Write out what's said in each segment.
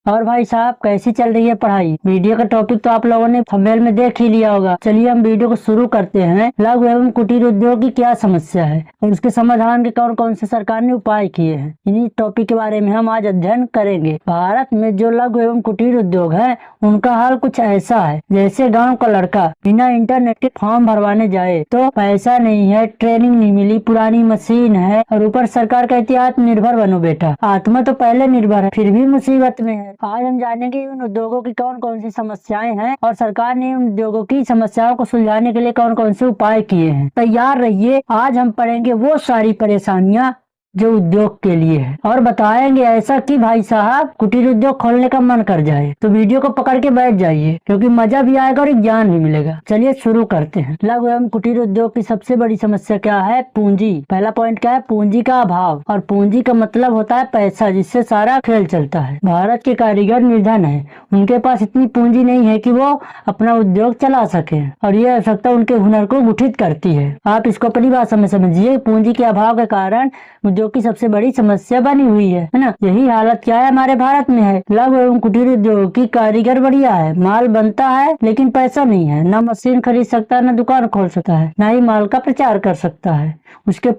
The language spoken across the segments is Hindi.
और भाई साहब कैसी चल रही है पढ़ाई। वीडियो का टॉपिक तो आप लोगों ने थंबनेल में देख ही लिया होगा। चलिए हम वीडियो को शुरू करते हैं। लघु एवं कुटीर उद्योग की क्या समस्या है और उसके समाधान के कौन कौन से सरकार ने उपाय किए हैं, इन्हीं टॉपिक के बारे में हम आज अध्ययन करेंगे। भारत में जो लघु एवं कुटीर उद्योग है उनका हाल कुछ ऐसा है जैसे गाँव का लड़का बिना इंटरनेट के फॉर्म भरवाने जाए तो पैसा नहीं है, ट्रेनिंग नहीं मिली, पुरानी मशीन है और ऊपर सरकार कहती है आत्मनिर्भर बनो बेटा। आत्मा तो पहले निर्भर है फिर भी मुसीबत में है। आज हम जानेंगे उन उद्योगों की कौन कौन सी समस्याएं हैं और सरकार ने उन उद्योगों की समस्याओं को सुलझाने के लिए कौन कौन से उपाय किए हैं। तैयार रहिए, आज हम पढ़ेंगे वो सारी परेशानियां जो उद्योग के लिए है और बताएंगे ऐसा कि भाई साहब कुटीर उद्योग खोलने का मन कर जाए। तो वीडियो को पकड़ के बैठ जाइए क्योंकि मजा भी आएगा और ज्ञान भी मिलेगा। चलिए शुरू करते हैं। लघु एवं कुटीर उद्योग की सबसे बड़ी समस्या क्या है? पूंजी। पहला पॉइंट क्या है? पूंजी का अभाव। और पूंजी का मतलब होता है पैसा, जिससे सारा खेल चलता है। भारत के कारीगर निर्धन है, उनके पास इतनी पूंजी नहीं है कि वो अपना उद्योग चला सके और ये आवश्यकता उनके हुनर को गुठित करती है। आप इसको अपनी भाषा में समझिए। पूंजी के अभाव के कारण उद्योग की सबसे बड़ी समस्या बनी हुई है ना। यही हालत क्या है हमारे भारत में है। लघु एवं कुटीर उद्योग की कारीगर बढ़िया है, माल बनता है लेकिन पैसा नहीं है। न मशीन खरीद सकता है, न दुकान खोल सकता है, न ही माल का प्रचार कर सकता है। उसके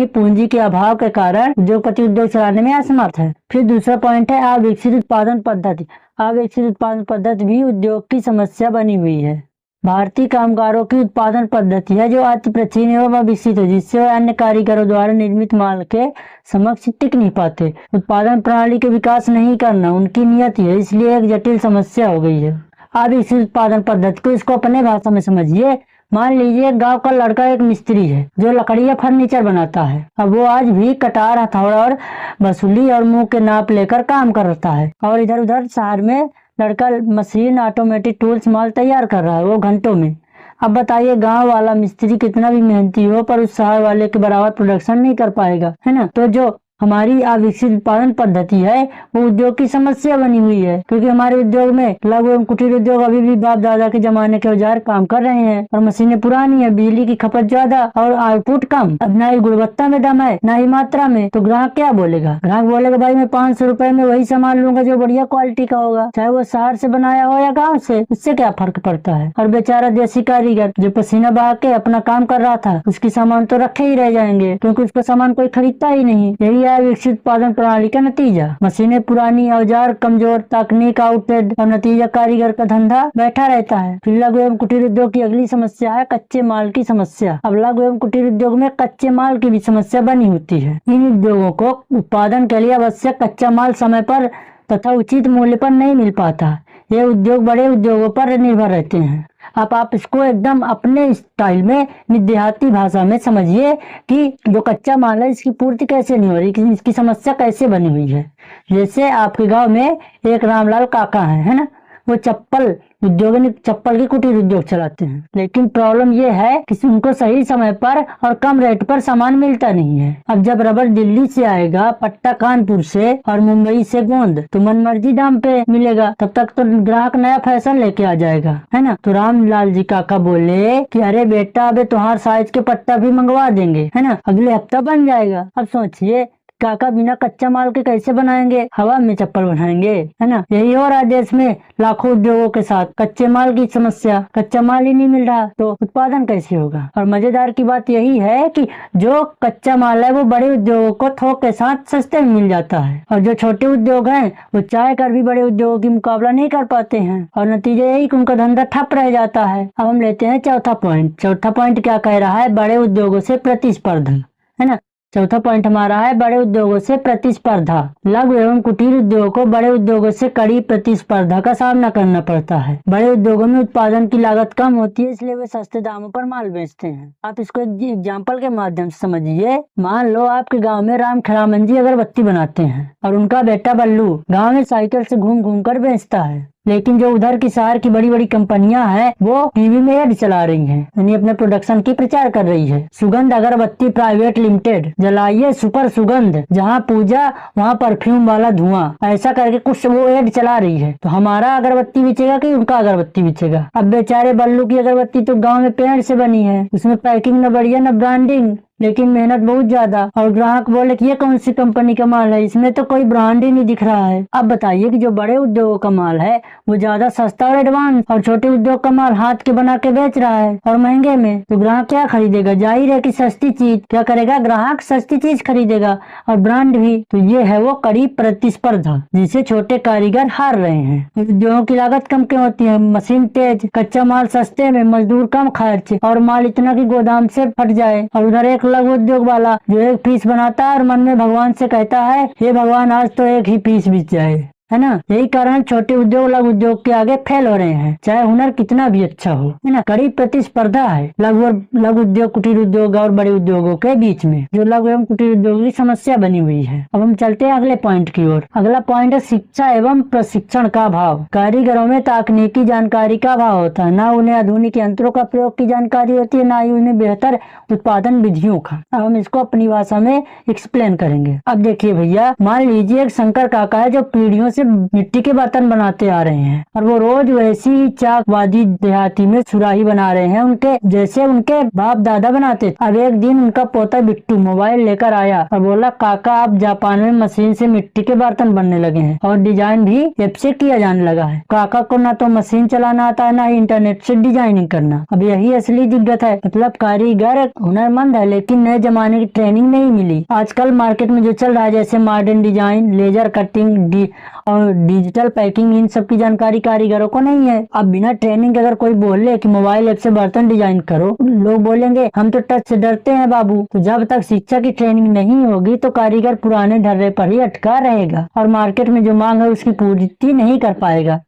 पूंजी के अभाव के कारण उद्योगपति उद्योग चलाने में असमर्थ है। फिर दूसरा पॉइंट है अविकसित उत्पादन पद्धति। अविकसित उत्पादन पद्धति भी उद्योग की समस्या बनी हुई है। भारतीय कामगारों की उत्पादन पद्धति है जो अति प्राचीन एवं अविकसित है, जिससे वे अन्य कारीगरों द्वारा निर्मित माल के समक्ष टिक नहीं पाते। उत्पादन प्रणाली के विकास नहीं करना उनकी नियति है, इसलिए एक जटिल समस्या हो गई है। अविकसित उत्पादन पद्धति को इसको अपने भाषा में समझिए। मान लीजिए गांव का लड़का एक मिस्त्री है जो लकड़ी या फर्नीचर बनाता है। अब वो आज भी कटार, हथौड़ा और बसूली और मुंह के नाप लेकर काम करता है और इधर उधर शहर में लड़का मशीन, ऑटोमेटिक टूल्स माल तैयार कर रहा है वो घंटों में। अब बताइए गांव वाला मिस्त्री कितना भी मेहनती हो पर उस शहर वाले के बराबर प्रोडक्शन नहीं कर पाएगा, है ना। तो जो हमारी अविकसित उत्पादन पद्धति है वो उद्योग की समस्या बनी हुई है, क्योंकि हमारे उद्योग में लघु एवं कुटीर उद्योग अभी भी बाप दादा के जमाने के औजार काम कर रहे हैं और मशीनें पुरानी है, बिजली की खपत ज्यादा और आउटपुट कम। अब ना ही गुणवत्ता में दम है ना ही मात्रा में, तो ग्राहक क्या बोलेगा? ग्राहक बोलेगा भाई मैं 500 रुपए में वही सामान लूंगा जो बढ़िया क्वालिटी का होगा, चाहे वो शहर से बनाया हो या गाँव से, उससे क्या फर्क पड़ता है। और बेचारा देसी कारीगर जो पसीना बहा के अपना काम कर रहा था उसकी सामान तो रखे ही रह जाएंगे क्योंकि उसका सामान कोई खरीदता ही नहीं। यही विकसित उत्पादन प्रणाली का नतीजा। मशीनें पुरानी, औजार कमजोर, तकनीक आउटडेटेड और नतीजा कारीगर का धंधा बैठा रहता है। फिर लघु एवं कुटीर उद्योग की अगली समस्या है कच्चे माल की समस्या। अब लघु एवं कुटीर उद्योग में कच्चे माल की भी समस्या बनी होती है। इन उद्योगों को उत्पादन के लिए आवश्यक कच्चा माल समय पर तथा उचित मूल्य पर नहीं मिल पाता। ये उद्योग बड़े उद्योगों पर निर्भर रहते हैं। अब आप इसको एकदम अपने स्टाइल में देहाती भाषा में समझिए कि जो कच्चा माल है इसकी पूर्ति कैसे नहीं हो रही, इसकी समस्या कैसे बनी हुई है। जैसे आपके गांव में एक रामलाल काका है ना, वो चप्पल की कुटीर उद्योग चलाते हैं। लेकिन प्रॉब्लम ये है कि उनको सही समय पर और कम रेट पर सामान मिलता नहीं है। अब जब रबर दिल्ली से आएगा, पट्टा कानपुर से और मुंबई से गोंद, तो मनमर्जी दाम पे मिलेगा। तब तक तो ग्राहक नया फैशन लेके आ जाएगा, है ना। तो रामलाल जी काका बोले कि अरे बेटा अबे तुम्हारे साइज के पट्टा भी मंगवा देंगे, है ना, अगले हफ्ता बन जाएगा। अब सोचिए काका बिना कच्चा माल के कैसे बनाएंगे? हवा में चप्पल बनाएंगे, है ना। यही हो रहा है देश में लाखों उद्योगों के साथ। कच्चे माल की समस्या, कच्चा माल ही नहीं मिल रहा तो उत्पादन कैसे होगा। और मजेदार की बात यही है कि जो कच्चा माल है वो बड़े उद्योगों को थोक के साथ सस्ते में मिल जाता है और जो छोटे उद्योग हैं वो चाह कर भी बड़े उद्योगों की मुकाबला नहीं कर पाते हैं और नतीजा यही कि उनका धंधा ठप रह जाता है। अब हम लेते हैं चौथा पॉइंट। चौथा पॉइंट क्या कह रहा है? बड़े उद्योगों से प्रतिस्पर्धा, है ना। चौथा पॉइंट हमारा है बड़े उद्योगों से प्रतिस्पर्धा। लघु एवं कुटीर उद्योगों को बड़े उद्योगों से कड़ी प्रतिस्पर्धा का सामना करना पड़ता है। बड़े उद्योगों में उत्पादन की लागत कम होती है, इसलिए वे सस्ते दामों पर माल बेचते हैं। आप इसको एक एग्जाम्पल के माध्यम से समझिए। मान लो आपके गांव में राम खिलामन जी अगरबत्ती बनाते हैं और उनका बेटा बल्लू गाँव में साइकिल से घूम घूम कर बेचता है। लेकिन जो उधर की शहर की बड़ी बड़ी कंपनियां हैं वो टीवी में एड चला रही हैं, यानी अपने प्रोडक्शन की प्रचार कर रही है। सुगंध अगरबत्ती प्राइवेट लिमिटेड, जलाइए सुपर सुगंध, जहां पूजा वहां परफ्यूम वाला धुआं, ऐसा करके कुछ वो एड चला रही है। तो हमारा अगरबत्ती बिचेगा कि उनका अगरबत्ती बिचेगा? अब बेचारे बल्लू की अगरबत्ती तो गाँव में पेड़ से बनी है, उसमें पैकिंग न बढ़िया न ब्रांडिंग, लेकिन मेहनत बहुत ज्यादा। और ग्राहक बोले कि ये कौन सी कंपनी का माल है, इसमें तो कोई ब्रांड ही नहीं दिख रहा है। अब बताइए कि जो बड़े उद्योगों का माल है वो ज्यादा सस्ता और एडवांस, और छोटे उद्योग का माल हाथ के बना के बेच रहा है और महंगे में, तो ग्राहक क्या खरीदेगा? जाहिर है कि सस्ती चीज। क्या करेगा ग्राहक? सस्ती चीज खरीदेगा, और ब्रांड भी। तो ये है वो कड़ी प्रतिस्पर्धा जिसे छोटे कारीगर हार रहे हैं। उद्योगों की लागत कम क्यों होती है? मशीन तेज, कच्चा माल सस्ते में, मजदूर कम खर्च, और माल इतना कि गोदाम से फट जाए। और उधर एक लघु उद्योग वाला जो एक पीस बनाता है और मन में भगवान से कहता है हे भगवान आज तो एक ही पीस बिक जाए, है ना। यही कारण छोटे उद्योग लघु उद्योग के आगे फेल हो रहे हैं, चाहे हुनर कितना भी अच्छा हो, है ना। कड़ी प्रतिस्पर्धा है लघु उद्योग, कुटीर उद्योग और बड़े उद्योगों के बीच में, जो लघु एवं कुटीर उद्योग की समस्या बनी हुई है। अब हम चलते हैं अगले पॉइंट की ओर। अगला पॉइंट है शिक्षा एवं प्रशिक्षण का अभाव। कारीगरों में तकनीकी जानकारी का अभाव होता है, न उन्हें आधुनिक यंत्रों का प्रयोग की जानकारी होती है, न ही उन्हें बेहतर उत्पादन विधियों का। अब हम इसको अपनी भाषा में एक्सप्लेन करेंगे। अब देखिए भैया, मान लीजिए एक शंकर काका है जो पीढ़ियों से मिट्टी के बर्तन बनाते आ रहे हैं, और वो रोज वैसी ही चाकबाजी देहाती में सुराही बना रहे हैं उनके जैसे उनके बाप दादा बनाते थे। अब एक दिन उनका पोता बिट्टू मोबाइल लेकर आया और बोला काका आप जापान में मशीन से मिट्टी के बर्तन बनने लगे हैं और डिजाइन भी ऐप से किया जाने लगा है। काका को ना तो मशीन चलाना आता है, ना ही इंटरनेट से डिजाइनिंग करना। अब यही असली दिक्कत है, मतलब कारीगर हुनरमंद है लेकिन नए जमाने की ट्रेनिंग नहीं मिली। आजकल मार्केट में जो चल रहा है जैसे मॉडर्न डिजाइन, लेजर कटिंग और डिजिटल पैकिंग, इन सब की जानकारी कारीगरों को नहीं है। अब बिना ट्रेनिंग के अगर कोई बोले कि मोबाइल ऐप से बर्तन डिजाइन करो, लोग बोलेंगे हम तो टच से डरते हैं बाबू। तो जब तक शिक्षा की ट्रेनिंग नहीं होगी तो कारीगर पुराने ढर्रे पर ही अटका रहेगा और मार्केट में जो मांग है उसकी पूर्ति नहीं कर पाएगा,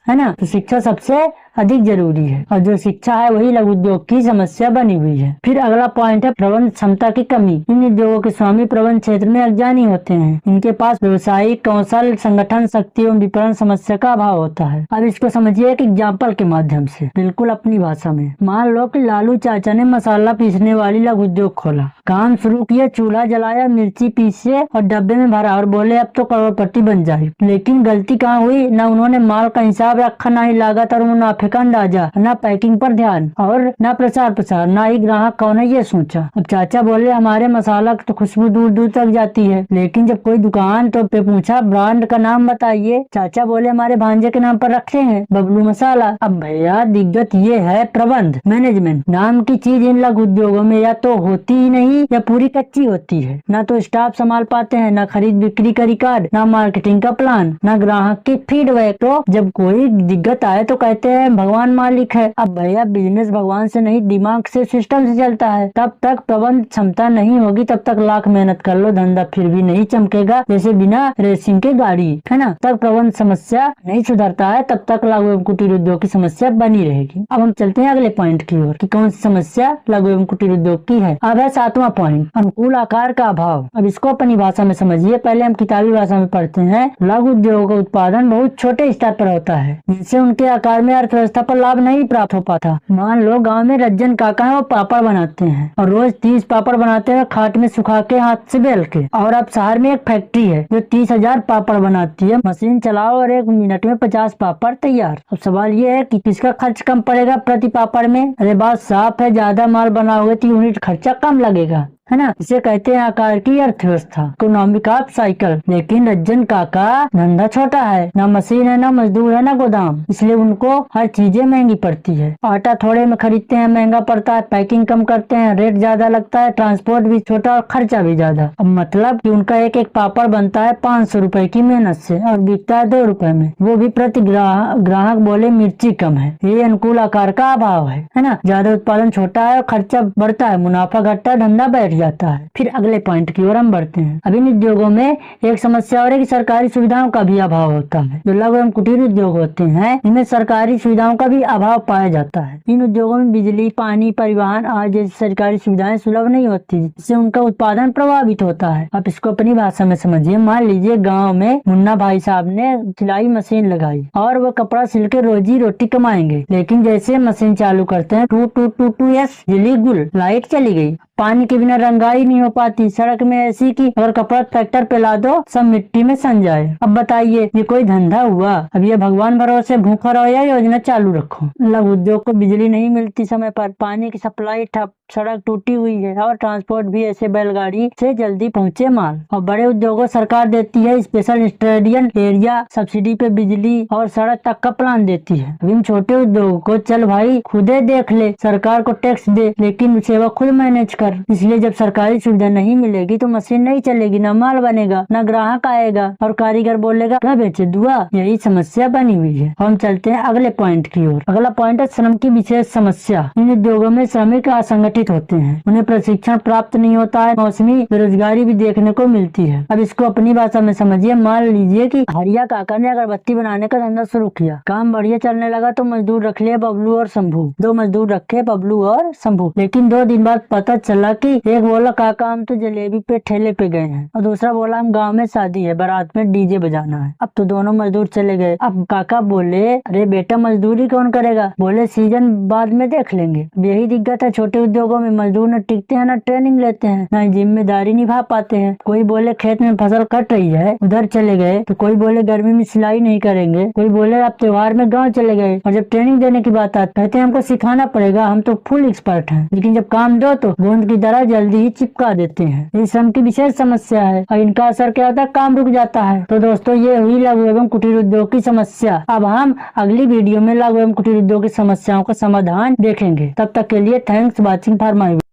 है ना। तो शिक्षा सबसे अधिक जरूरी है, और जो शिक्षा है वही लघु उद्योग की समस्या बनी हुई है। फिर अगला पॉइंट है प्रबंध क्षमता की कमी। इन उद्योगों के स्वामी प्रबंध क्षेत्र में अज्ञानी होते हैं, इनके पास व्यवसायिक कौशल, संगठन शक्ति एवं विपणन समस्या का अभाव होता है। अब इसको समझिए एक एग्जाम्पल के माध्यम से, बिल्कुल अपनी भाषा में। मान लो कि लालू चाचा ने मसाला पीसने वाली लघु उद्योग खोला, काम शुरू किया, चूल्हा जलाया, मिर्ची पीसे और डब्बे में भरा और बोले अब तो करोड़पति बन जाए। लेकिन गलती कहाँ हुई? न उन्होंने माल का हिसाब रखा, ना ही लागत और मुनाफे का अंदाजा, ना पैकिंग पर ध्यान, और ना प्रचार प्रसार, ना ही ग्राहक कौन है ये सोचा। अब चाचा बोले हमारे मसाला तो खुशबू दूर दूर तक जाती है, लेकिन जब कोई दुकान तो पे पूछा ब्रांड का नाम बताइए, चाचा बोले हमारे भांजे के नाम पर रखे हैं बबलू मसाला। अब भैया दिक्कत ये है प्रबंध, मैनेजमेंट नाम की चीज इन लघु उद्योगों में या तो होती ही नहीं या पूरी कच्ची होती है। ना तो स्टाफ संभाल पाते हैं, ना खरीद बिक्री का रिकॉर्ड, ना मार्केटिंग का प्लान, ना ग्राहक की फीडबैक। तो जब कोई दिक्कत आए तो कहते हैं भगवान मालिक है। अब भैया बिजनेस भगवान से नहीं दिमाग से, सिस्टम से चलता है। तब तक प्रबंध क्षमता नहीं होगी तब तक लाख मेहनत कर लो धंधा फिर भी नहीं चमकेगा, जैसे बिना रेसिंग के गाड़ी, है ना। तब प्रबंध समस्या नहीं सुधरता है तब तक लघु एवं कुटीर उद्योग की समस्या बनी रहेगी। अब हम चलते हैं अगले पॉइंट की ओर कि कौन सी समस्या लघु एवं कुटीर उद्योग की है। अब है 7वां पॉइंट, अनुकूल आकार का अभाव। अब इसको अपनी भाषा में समझिए। पहले हम किताबी भाषा में पढ़ते हैं, लघु उद्योग का उत्पादन बहुत छोटे स्तर पर होता है जिससे उनके आकार में अर्थव्यवस्था पर लाभ नहीं प्राप्त हो पाता। मान लो गांव में रज्जन काका है, वो पापड़ बनाते हैं और रोज 30 पापड़ बनाते हैं खाट में सुखा के हाथ से बेल के। और अब शहर में एक फैक्ट्री है जो 30,000 पापड़ बनाती है, मशीन चलाओ और 1 मिनट में 50 पापड़ तैयार। अब सवाल ये है कि किसका खर्च कम पड़ेगा प्रति पापड़ में? अरे बात साफ है, ज्यादा माल बनाओगे तो यूनिट खर्चा कम लगेगा, है ना। इसे कहते हैं आकार की अर्थव्यवस्था, इकोनॉमिक ऑफ साइकिल। लेकिन रज्जन काका धंधा छोटा है, ना मशीन है, ना मजदूर है, ना गोदाम, इसलिए उनको हर चीजें महंगी पड़ती है। आटा थोड़े में खरीदते हैं, महंगा पड़ता है, पैकिंग कम करते हैं, रेट ज्यादा लगता है, ट्रांसपोर्ट भी छोटा और खर्चा भी ज्यादा। अब मतलब कि उनका एक एक पापड़ बनता है 500 रुपए की मेहनत से और बिकता है 2 रुपए में, वो भी प्रति ग्राहक बोले मिर्ची कम है। ये अनुकूल आकार का अभाव है ना। ज्यादा उत्पादन छोटा है और खर्चा बढ़ता है, मुनाफा घटता है, धंधा बैठ जाता है। फिर अगले पॉइंट की ओर हम बढ़ते हैं। अब इन उद्योगों में एक समस्या और है कि सरकारी सुविधाओं का भी अभाव होता है। जो लघु एवं कुटीर उद्योग होते हैं इनमें सरकारी सुविधाओं का भी अभाव पाया जाता है। इन उद्योगों में बिजली, पानी, परिवहन आदि जैसी सरकारी सुविधाएं सुलभ नहीं होती, जिससे उनका उत्पादन प्रभावित होता है। आप इसको अपनी भाषा में समझिए। मान लीजिए गाँव में मुन्ना भाई साहब ने सिलाई मशीन लगाई और वो कपड़ा सिल के रोजी रोटी कमाएंगे, लेकिन जैसे मशीन चालू करते हैं two two two two yes बिजली गुल, लाइट चली गई। पानी के बिना रंगाई नहीं हो पाती, सड़क में ऐसी कि अगर कपड़ा ट्रैक्टर पे ला दो सब मिट्टी में सन जाए। अब बताइए ये कोई धंधा हुआ? अब ये भगवान भरोसे भूखा रहो या योजना चालू रखो। लघु उद्योग को बिजली नहीं मिलती समय पर, पानी की सप्लाई ठप, सड़क टूटी हुई है और ट्रांसपोर्ट भी ऐसे बैलगाड़ी से जल्दी पहुँचे माल। और बड़े उद्योगों सरकार देती है स्पेशल इंडस्ट्रियल एरिया, सब्सिडी पे बिजली और सड़क तक का प्लान देती है। इन छोटे उद्योगों को चल भाई खुदे देख ले, सरकार को टैक्स दे लेकिन सेवा खुद मैनेज कर। इसलिए जब सरकारी सुविधा नहीं मिलेगी तो मशीन नहीं चलेगी, न माल बनेगा, न ग्राहक आएगा और कारीगर बोलेगा क्या बेचे दुआ। यही समस्या बनी हुई है। हम चलते हैं अगले पॉइंट की ओर। अगला पॉइंट है श्रम की विशेष समस्या। इन उद्योगों में श्रमिक असंगठित होते हैं, उन्हें प्रशिक्षण प्राप्त नहीं होता है, मौसमी बेरोजगारी भी देखने को मिलती है। अब इसको अपनी भाषा में समझिए। मान लीजिए कि हरिया काका ने अगरबत्ती बनाने का धंधा शुरू किया, काम बढ़िया चलने लगा तो मजदूर रख लिए बबलू और शंभू। 2 मजदूर रखे बबलू और शंभू। लेकिन 2 दिन बाद पता चला कि एक बोला काका हम तो जलेबी पे ठेले पे गए हैं और दूसरा बोला हम गांव में शादी है, बारात में डीजे बजाना है। अब तो दोनों मजदूर चले गए। अब काका बोले अरे बेटा मजदूरी कौन करेगा? बोले सीजन बाद में देख लेंगे। अब यही दिक्कत है छोटे उद्योगों में, मजदूर न टिकते हैं, न ट्रेनिंग लेते हैं, न जिम्मेदारी निभा पाते हैं। कोई बोले खेत में फसल कट रही है उधर चले गए, तो कोई बोले गर्मी में सिलाई नहीं करेंगे, कोई बोले आप त्योहार में गाँव चले गए। और जब ट्रेनिंग देने की बात आती कहते हैं हमको सिखाना पड़ेगा, हम तो फुल एक्सपर्ट हैं। लेकिन जब काम दो तो गोंद की तरह जल्दी ही चिपका देते हैं। ये श्रम की विशेष समस्या है और इनका असर क्या होता है? काम रुक जाता है। तो दोस्तों ये हुई लघु एवं कुटीर उद्योग की समस्या। अब हम अगली वीडियो में लघु एवं कुटीर उद्योग की समस्याओं का समाधान देखेंगे। तब तक के लिए थैंक्स वॉचिंग फॉर माय